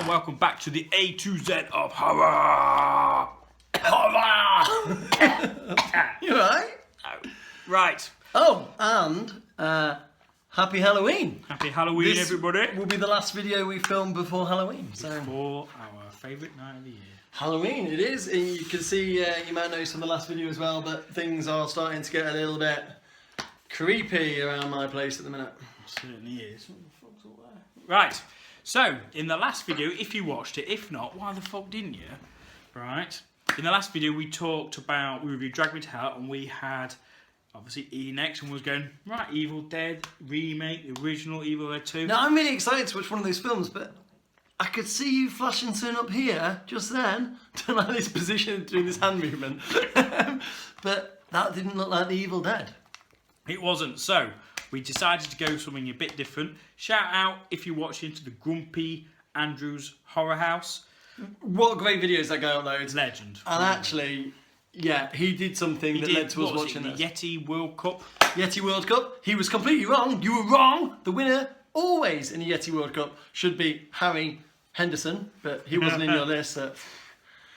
welcome back to the A to Z of horror. Horror! You alright? Right. Oh, and happy Halloween. Happy Halloween, This everybody. will be the last video we filmed before Halloween. So For our favourite night of the year. Halloween it is. And you can see, you might notice from the last video as well, that things are starting to get a little bit creepy around my place at the minute. It certainly is. What the fuck's all there? Right. So, in the last video, if you watched it, if not, why the fuck didn't you? Right. In the last video, we reviewed Drag Me to Hell, and we had, obviously, E next, and was going, right, Evil Dead, remake, the original Evil Dead 2. Now, I'm really excited to watch one of those films, but I could see you flashing something up here just then, to like this position, doing this hand movement. But that didn't look like the Evil Dead. It wasn't. So, we decided to go something a bit different. Shout out if you're watching to the Grumpy Andrews Horror House. What great videos that guy uploads. Legend. And actually, yeah, he did something that led to us watching the this. Yeti World Cup. Yeti World Cup. He was completely wrong. You were wrong. The winner, always in the Yeti World Cup, should be Harry Henderson, but he wasn't in your list.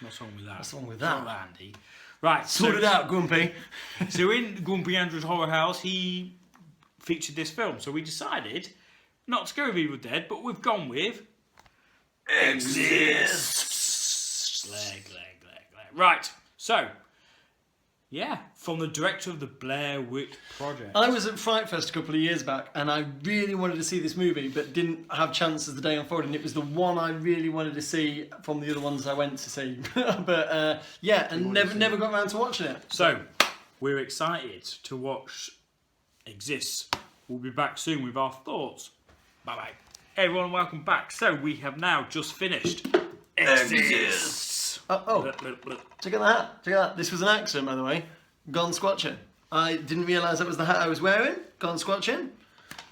What's wrong with that? What's wrong with that? Not Andy. Right, Sort it out, Grumpy. So in Grumpy Andrews Horror House, he featured this film. So we decided not to go with Evil Dead, but we've gone with Exists. Leg. Right. So, yeah, from the director of the Blair Witch Project. I was at Fright Fest a couple of years back, and I really wanted to see this movie, but didn't have chance as the day unfolded. And it was the one I really wanted to see from the other ones I went to see. But yeah, and never got around to watching it. So, we're excited to watch Exists. We'll be back soon with our thoughts. Bye bye. Hey everyone, welcome back. So, we have now just finished Exists. Oh, check out that. Check out that. This was an accident, by the way. Gone squatching. I didn't realise that was the hat I was wearing. Gone squatching.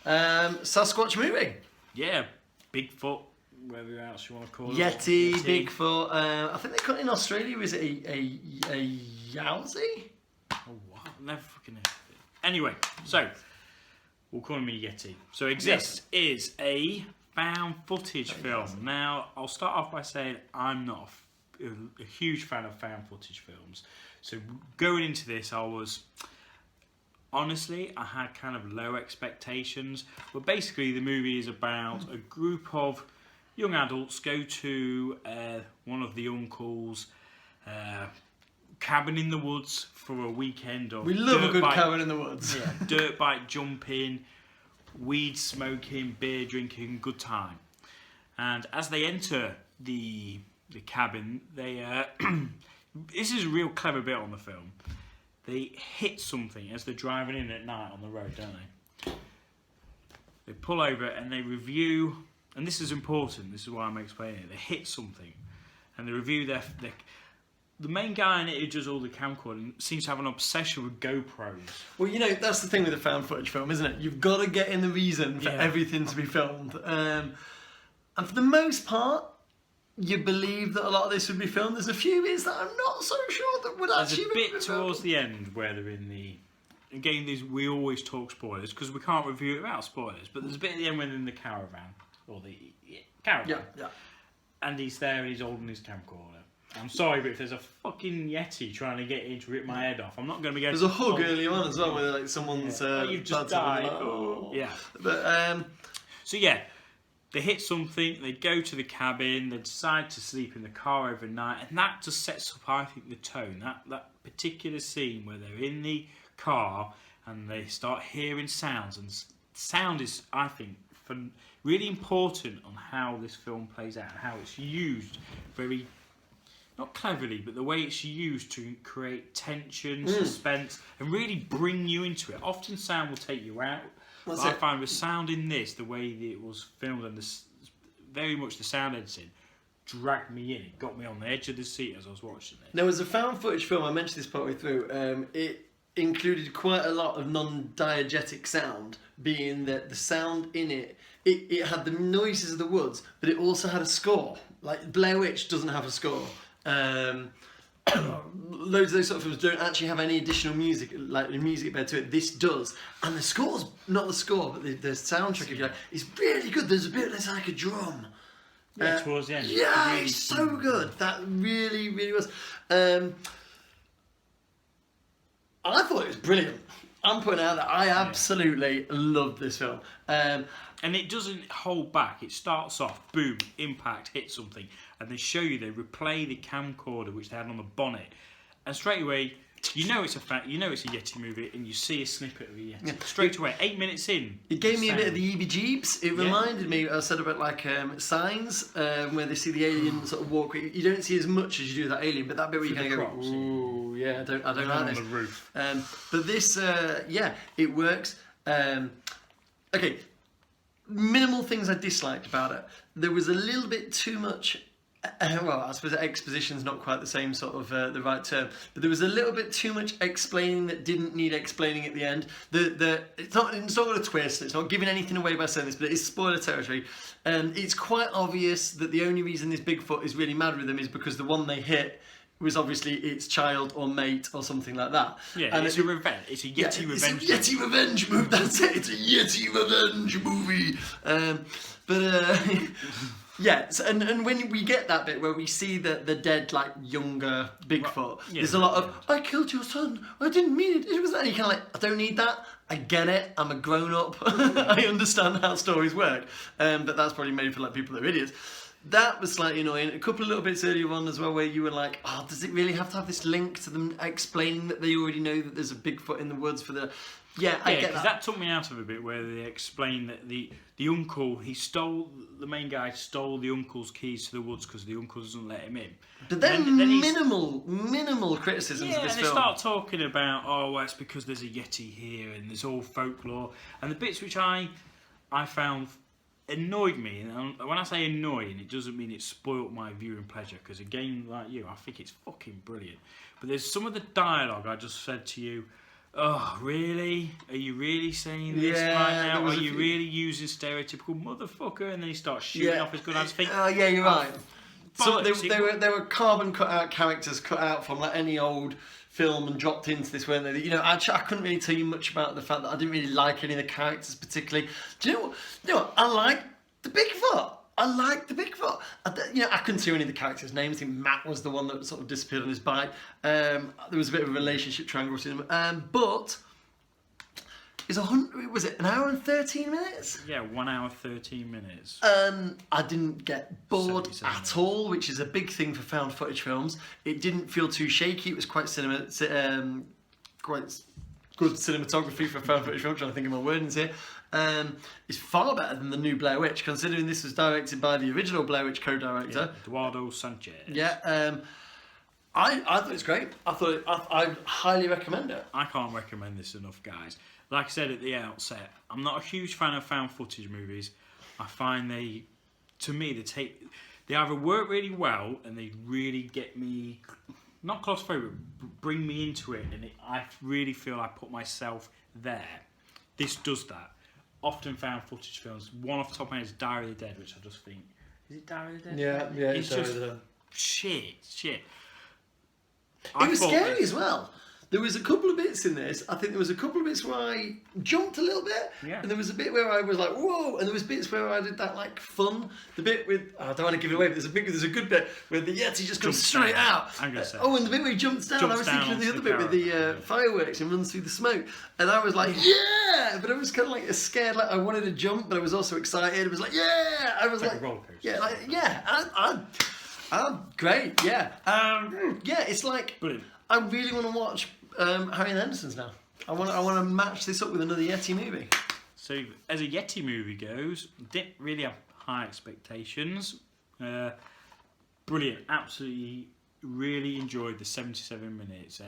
Sasquatch movie. Yeah, Bigfoot, whatever else you want to call it. Yeti, Bigfoot. I think they call it in Australia. Is it a Yowzie? Oh, what? Never fucking know. Anyway, so we'll call him a Yeti. So Exists is a found footage film. Now, I'll start off by saying I'm not a huge fan of found footage films. So going into this, I had kind of low expectations. But basically, the movie is about a group of young adults go to one of the uncles' cabin in the woods for a weekend of We love a good cabin in the woods. Yeah, dirt bike jumping, weed smoking, beer drinking, good time. And as they enter the cabin, they this is a real clever bit on the film. They hit something as they're driving in at night on the road, don't they? They pull over and they review, and this is important, this is why I'm explaining it. They hit something and they review the main guy in it who does all the camcording seems to have an obsession with GoPros. Well, you know, that's the thing with a found footage film, isn't it? You've got to get in the reason for everything to be filmed. And for the most part, you believe that a lot of this would be filmed. There's a few bits that I'm not so sure that would actually be filmed. There's a bit towards the end where they're in the... Again, we always talk spoilers because we can't review it without spoilers. But there's a bit at the end when they're in the caravan. Or the caravan. Yeah. And he's there and he's holding his camcorder. I'm sorry, but if there's a fucking Yeti trying to get in to rip my head off, I'm not going to be going... There's a hug early on as well where like someone's... you've just died. Yeah. But, So yeah, they hit something, they go to the cabin, they decide to sleep in the car overnight, and that just sets up, I think, the tone. That particular scene where they're in the car and they start hearing sounds, and sound is, I think, really important on how this film plays out, and how it's used very... Not cleverly, but the way it's used to create tension, suspense, and really bring you into it. Often sound will take you out. But I find with sound in this, the way that it was filmed and very much the sound editing, dragged me in. It got me on the edge of the seat as I was watching it. There was a found footage film, I mentioned this partway through, it included quite a lot of non-diegetic sound, being that the sound in it had the noises of the woods, but it also had a score. Like Blair Witch doesn't have a score. Loads of those sort of films don't actually have any additional music, like the music bed to it. This does, and the score's not the score, but the soundtrack, if you like, is really good. There's a bit that's like a drum, Yeah, towards the end. Yeah, Really it's so good. That really, really was. I thought it was brilliant. I'm putting out that I absolutely loved this film. And it doesn't hold back. It starts off, boom, impact, hit something, and they show you, they replay the camcorder which they had on the bonnet, and straight away, you know it's a Yeti movie, and you see a snippet of a Yeti. Yeah. Straight away, 8 minutes in. It gave me a bit of the EBGs. It Yeah. reminded me, I said about like Signs, where they see the alien sort of walk. You don't see as much as you do that alien, but that bit where you Through kind of the go, crops, ooh, yeah, I don't like on this. the roof. But this, it works. Okay, minimal things I disliked about it. There was a little bit too much. Well, I suppose exposition's not quite the same sort of the right term, but there was a little bit too much explaining that didn't need explaining at the end. It's not got a twist. It's not giving anything away by saying this, but it is spoiler territory. And it's quite obvious that the only reason this Bigfoot is really mad with them is because the one they hit was obviously its child or mate or something like that. Yeah, and it's a revenge. It's a Yeti revenge. It's a Yeti revenge movie. That's it. It's a Yeti revenge movie. Yes, and when we get that bit where we see the dead, like, younger Bigfoot, Yeah, there's a lot of, I killed your son, I didn't mean it, it was that. And you're kind of like, I don't need that, I get it, I'm a grown-up, I understand how stories work, but that's probably made for, like, people that are idiots. That was slightly annoying. A couple of little bits earlier on as well where you were like, oh, does it really have to have this link to them explaining that they already know that there's a Bigfoot in the woods for the... Yeah, I get because that. that took me out of a bit where they explain that the uncle, the main guy stole the uncle's keys to the woods because the uncle doesn't let him in. But then he's- minimal criticisms Yeah, of this and they film. start talking about, oh, well, it's because there's a Yeti here and there's all folklore. And the bits which I found annoyed me, and when I say annoying, it doesn't mean it spoilt my viewing pleasure, because again, like you, I think it's fucking brilliant. But there's some of the dialogue I just said to you, oh, really? Are you really saying this Yeah, right there now? was Are a you few- really using stereotypical motherfucker? And then he starts shooting off his gun. I just think, yeah, you're right. So bollocks, they were carbon cut out characters cut out from like any old film and dropped into this, weren't they? You know, I couldn't really tell you much about the fact that I didn't really like any of the characters particularly. Do you know what? I like the Bigfoot. I couldn't see any of the characters' names. I think Matt was the one that sort of disappeared on his bike. There was a bit of a relationship triangle between them. But was it an hour and 13 minutes? yeah, 1 hour 13 minutes. I didn't get bored 77 at minutes. all, which is a big thing for found footage films. It didn't feel too shaky. It was quite quite good cinematography for a found footage film. I'm trying to think of my wordings here. It's far better than the new Blair Witch, considering this was directed by the original Blair Witch co-director. Eduardo Sanchez. Yeah. I thought it was great. I highly recommend it. I can't recommend this enough, guys. Like I said at the outset, I'm not a huge fan of found footage movies. I find they either work really well and they really get me, not claustrophobic, but bring me into it, and I really feel I put myself there. This does that. Often found footage films. One off the top of my head is Diary of the Dead, which I just think, is it Diary of the Dead? Yeah. It's just shit. It was scary as well. There was a couple of bits in this. I think there was a couple of bits where I jumped a little bit, and there was a bit where I was like, "Whoa!" And there was bits where I did that like fun. The bit with I don't want to give it away, but there's a good bit where the Yeti just comes straight out. I'm gonna say. And the bit where he jumps down. I was thinking of the other bit with the fireworks and runs through the smoke, and I was like, "Yeah!" But I was kind of like scared. Like I wanted to jump, but I was also excited. I was like, "Yeah!" I was Like like, a roller coaster. "Yeah, great, yeah." It's like. Brilliant. I really want to watch Harry and Henderson's now. I want to match this up with another Yeti movie. So, as a Yeti movie goes, didn't really have high expectations. Brilliant, absolutely, really enjoyed the 77 minutes.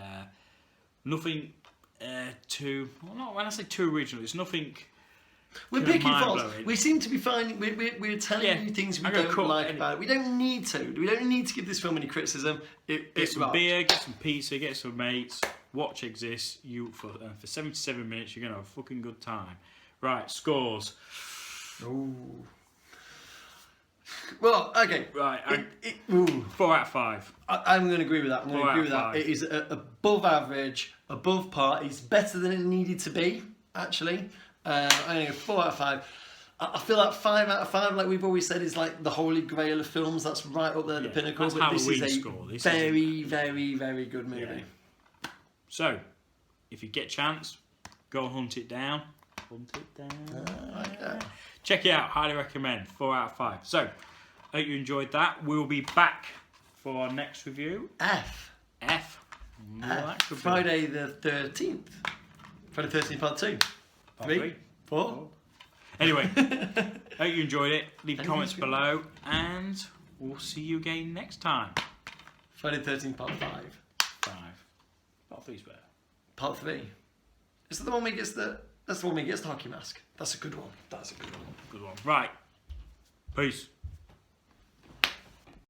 Nothing not when I say too original, it's nothing. We're Kinda picking faults. mind-blowing. We seem to be finding. We're telling you things we I'm gonna don't cut like any- about it. We don't need to. We don't need to give this film any criticism. Get It's some right. beer, get some pizza, get some mates. Watch exists. For 77 minutes, you're gonna have a fucking good time. Right, scores. Ooh. Well, okay. Right, Ooh. 4 out of 5. I'm going to agree with that. I'm going to 4 agree out with of that. 5. It is above average, above par. It's better than it needed to be, actually. I'm going to go 4 out of 5. I feel like 5 out of 5, like we've always said, is like the holy grail of films. That's right up there at the pinnacle. That's But this is Halloween a score. This very, very, very good movie. Yeah. So, if you get a chance, go hunt it down. Hunt it down. Like that. Check it out. Highly recommend. 4 out of 5. So, hope you enjoyed that. We'll be back for our next review. F. Well, that could be Friday the 13th. Friday the 13th, part 2. part 3, three. 4. Anyway, hope you enjoyed it. Leave comments below, and we'll see you again next time. Friday the 13th, part 5. 5. Part 3's better. Part 3. Is that the one where he gets the... That's the one where he gets the hockey mask. That's a good one. Good one. Right. Peace.